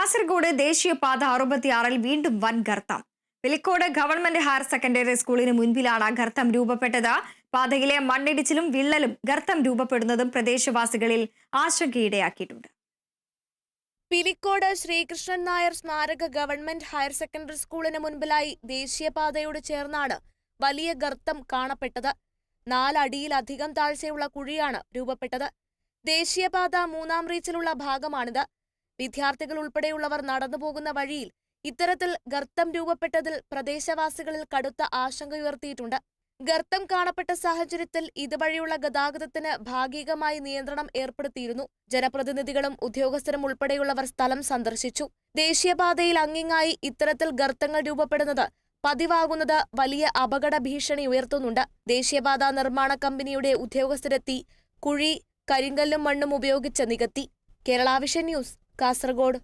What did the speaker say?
കാസർഗോഡ് ദേശീയപാത 66 വീണ്ടും വൻ ഗർത്തം. പിലിക്കോട് ഗവൺമെന്റ് ഹയർ സെക്കൻഡറി സ്കൂളിന് മുൻപിലാണ് ഗർത്തം രൂപപ്പെട്ടത്. പാതയിലെ മണ്ണിടിച്ചിലും വിള്ളലും ഗർത്തം രൂപപ്പെടുന്നതും പ്രദേശവാസികളിൽ ആശങ്കയിടയാക്കിയിട്ടുണ്ട്. പിലിക്കോട് ശ്രീകൃഷ്ണൻ നായർ സ്മാരക ഗവൺമെന്റ് ഹയർ സെക്കൻഡറി സ്കൂളിന് മുൻപിലായി ദേശീയപാതയോട് ചേർന്നാണ് വലിയ ഗർത്തം കാണപ്പെട്ടത്. 4 അടിയിലധികം താഴ്ചയുള്ള കുഴിയാണ് രൂപപ്പെട്ടത്. ദേശീയപാത 3-ാം റീച്ചിലുള്ള ഭാഗമാണിത്. വിദ്യാർത്ഥികൾ ഉൾപ്പെടെയുള്ളവർ നടന്നുപോകുന്ന വഴിയിൽ ഇത്തരത്തിൽ ഗർത്തം രൂപപ്പെട്ടതിൽ പ്രദേശവാസികളിൽ കടുത്ത ആശങ്കയുയർത്തിയിട്ടുണ്ട്. ഗർത്തം കാണപ്പെട്ട സാഹചര്യത്തിൽ ഇതുവഴിയുള്ള ഗതാഗതത്തിന് ഭാഗികമായി നിയന്ത്രണം ഏർപ്പെടുത്തിയിരുന്നു. ജനപ്രതിനിധികളും ഉദ്യോഗസ്ഥരും ഉൾപ്പെടെയുള്ളവർ സ്ഥലം സന്ദർശിച്ചു. ദേശീയപാതയിൽ അങ്ങിങ്ങായി ഇത്തരത്തിൽ ഗർത്തങ്ങൾ രൂപപ്പെടുന്നത് പതിവാകുന്നത് വലിയ അപകട ഭീഷണി ഉയർത്തുന്നുണ്ട്. ദേശീയപാത നിർമ്മാണ കമ്പനിയുടെ ഉദ്യോഗസ്ഥരെത്തി കുഴി കരിങ്കല്ലും മണ്ണും ഉപയോഗിച്ച് നികത്തി. Kerala vision news, Kasaragod.